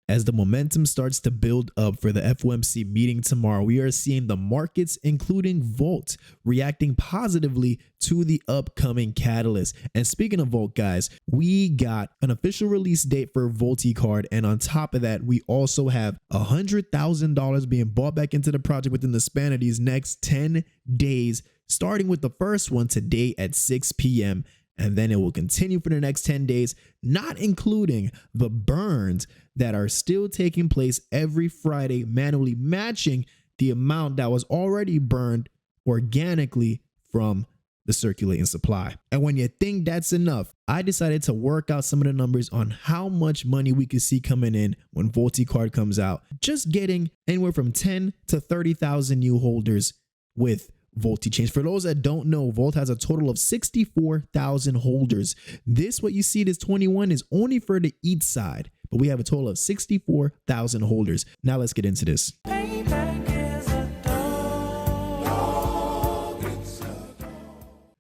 As the momentum starts to build up for the FOMC meeting tomorrow, we are seeing the markets, including Volt, reacting positively to the upcoming catalyst. And speaking of Volt, guys, we got an official release date for VoltiCard. And on top of that, we also have $100,000 being bought back into the project within the span of these next 10 days, starting with the first one today at 6 p.m. And then it will continue for the next 10 days, not including the burns that are still taking place every Friday, manually matching the amount that was already burned organically from the circulating supply. And when you think that's enough, I decided to work out some of the numbers on how much money we could see coming in when VoltiCard comes out, just getting anywhere from 10 to 30,000 new holders with VoltiChains. For those that don't know, Volt has a total of 64,000 holders. This, what you see, this 21 is only for the ETH side, but we have a total of 64,000 holders. Now let's get into this.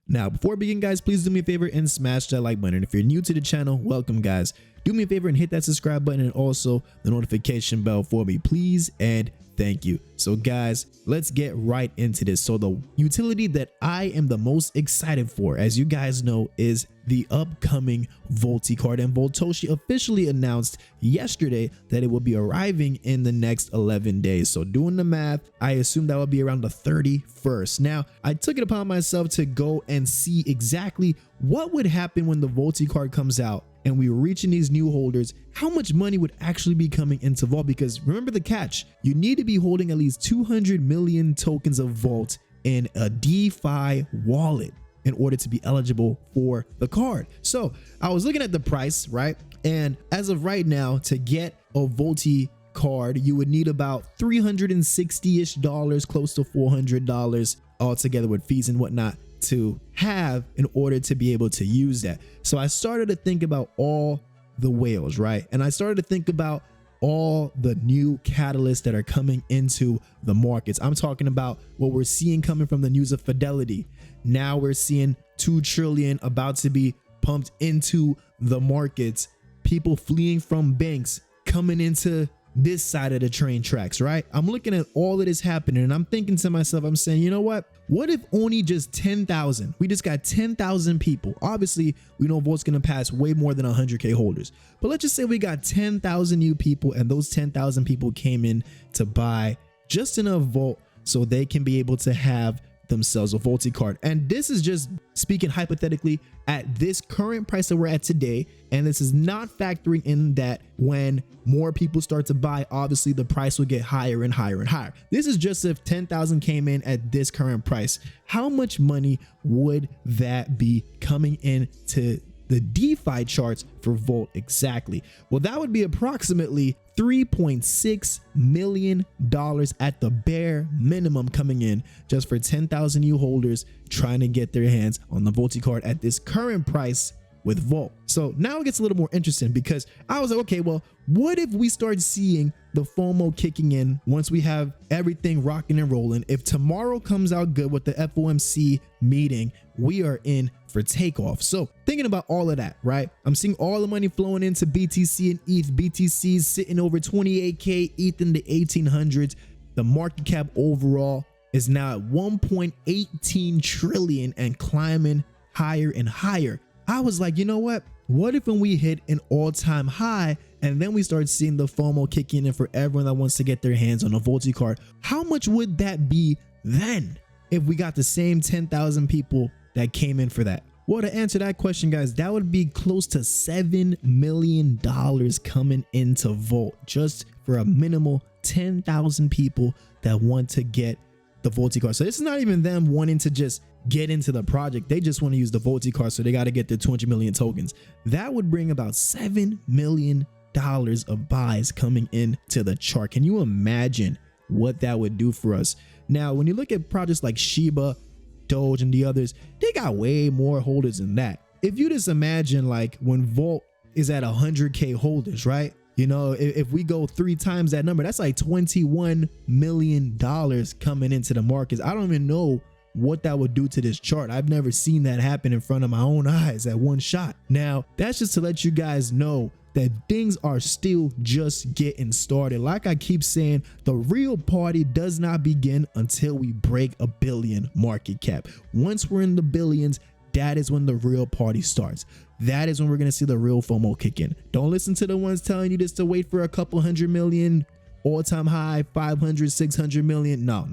Now, before we begin, guys, please do me a favor and smash that like button. If you're new to the channel, welcome, guys. Do me a favor and hit that subscribe button and also the notification bell for me, please, and thank you. So guys, let's get right into this. So the utility that I am the most excited for, as you guys know, is the upcoming VoltiCard. And Voltoshi officially announced yesterday that it will be arriving in the next 11 days. So doing the math, I assume that will be around the 31st. Now, I took it upon myself to go and see exactly what would happen when the VoltiCard comes out and we were reaching these new holders, how much money would actually be coming into Vault. Because remember the catch, you need to be holding at least 200 million tokens of Vault in a DeFi wallet in order to be eligible for the card. So I was looking at the price, right? And as of right now, to get a VoltiCard, you would need about $360-ish, close to $400 altogether with fees and whatnot to have in order to be able to use that. So I started to think about all the whales, right? And I started to think about all the new catalysts that are coming into the markets. I'm talking about what we're seeing coming from the news of Fidelity. Now we're seeing 2 trillion about to be pumped into the markets, people fleeing from banks coming into this side of the train tracks, right? I'm looking at all of this happening and I'm thinking to myself, I'm saying, you know what if only just 10,000, we just got 10,000 people. Obviously we know Volt's gonna pass way more than 100K holders, but let's just say we got 10,000 new people and those 10,000 people came in to buy just enough Volt so they can be able to have themselves a VoltiCard. And this is just speaking hypothetically at this current price that we're at today, and this is not factoring in that when more people start to buy, obviously the price will get higher and higher and higher. This is just if 10,000 came in at this current price. How much money would that be coming in to the DeFi charts for Volt exactly? Well, that would be approximately $3.6 million at the bare minimum coming in just for 10,000 new holders trying to get their hands on the VoltiCard at this current price with Volt. So now it gets a little more interesting because I was like, okay, well, what if we start seeing the FOMO kicking in once we have everything rocking and rolling? If tomorrow comes out good with the FOMC meeting, we are in for takeoff. So thinking about all of that, right? I'm seeing all the money flowing into BTC and ETH. BTC is sitting over 28K, ETH in the 1800s. The market cap overall is now at 1.18 trillion and climbing higher and higher. I was like, you know what if when we hit an all-time high and then we start seeing the FOMO kicking in for everyone that wants to get their hands on a VoltiCard? How much would that be then if we got the same 10,000 people that came in for that? Well, to answer that question, guys, that would be close to $7 million coming into Volt just for a minimal 10,000 people that want to get the VoltiCard. So this is not even them wanting to just get into the project. They just want to use the VoltiCard, so they got to get their 200 million tokens. That would bring about $7 million of buys coming into the chart. Can you imagine what that would do for us? Now, when you look at projects like Shiba, Doge, and the others, they got way more holders than that. If you just imagine like when Volt is at 100K holders, right? You know, if we go 3 times that number, that's like $21 million coming into the markets. I don't even know what that would do to this chart. I've never seen that happen in front of my own eyes at one shot. Now, that's just to let you guys know that things are still just getting started. Like I keep saying, the real party does not begin until we break a billion market cap. Once we're in the billions, that is when the real party starts. That is when we're going to see the real FOMO kick in. Don't listen to the ones telling you just to wait for a couple 100 million, all-time high, 500, 600 million. No.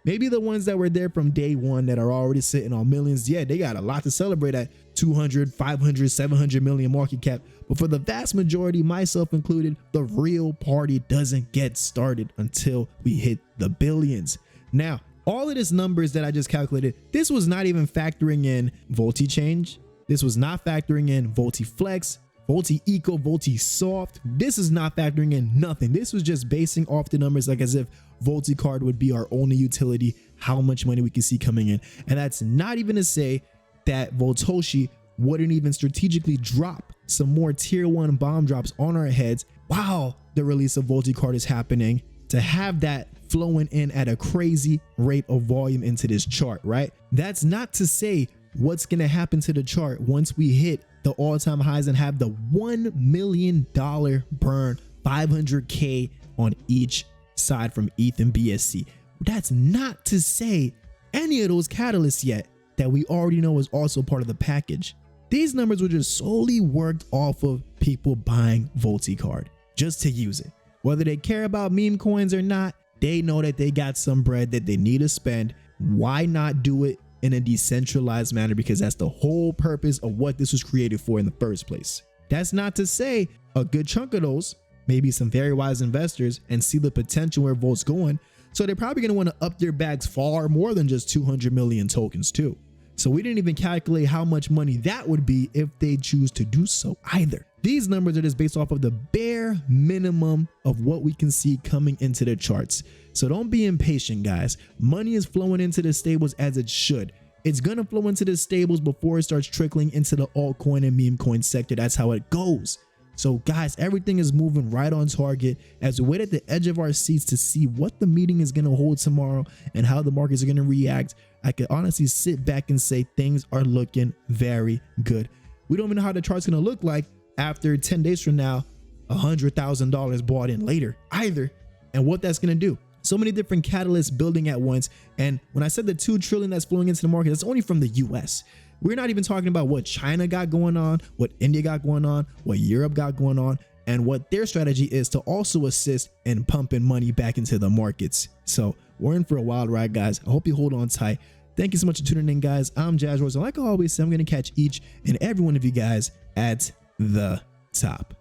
Maybe the ones that were there from day one that are already sitting on millions, yeah, they got a lot to celebrate at 200, 500, 700 million market cap. But for the vast majority, myself included, the real party doesn't get started until we hit the billions. Now, all of this numbers that I just calculated, this was not even factoring in Volti change. This was not factoring in Volti Flex, Volti Eco, Volti Soft. This is not factoring in nothing. This was just basing off the numbers like as if Volti card would be our only utility, how much money we can see coming in. And that's not even to say that Voltoshi wouldn't even strategically drop some more tier 1 bomb drops on our heads while the release of Volti card is happening, to have that flowing in at a crazy rate of volume into this chart, right? That's not to say what's going to happen to the chart once we hit the all-time highs and have the $1 million burn, 500K on each side from ETH and BSC. That's not to say any of those catalysts yet that we already know is also part of the package. These numbers were just solely worked off of people buying Volti card just to use it. Whether they care about meme coins or not, they know that they got some bread that they need to spend. Why not do it in a decentralized manner? Because that's the whole purpose of what this was created for in the first place. That's not to say a good chunk of those, maybe some very wise investors, and see the potential where Volt's going. So they're probably going to want to up their bags far more than just 200 million tokens too. So we didn't even calculate how much money that would be if they choose to do so either. These numbers are just based off of the bare minimum of what we can see coming into the charts. So don't be impatient, guys. Money is flowing into the stables as it should. It's going to flow into the stables before it starts trickling into the altcoin and meme coin sector. That's how it goes. So guys, everything is moving right on target as we wait at the edge of our seats to see what the meeting is going to hold tomorrow and how the markets are going to react. I could honestly sit back and say things are looking very good. We don't even know how the chart's going to look like after 10 days from now, $100,000 bought in later either, and what that's going to do. So many different catalysts building at once. And when I said the 2 trillion that's flowing into the market, that's only from the US. We're not even talking about what China got going on, what India got going on, what Europe got going on, and what their strategy is to also assist in pumping money back into the markets. So we're in for a wild ride, guys. I hope you hold on tight. Thank you so much for tuning in, guys. I'm Jazz Rose, and like I always say, I'm going to catch each and every one of you guys at the top.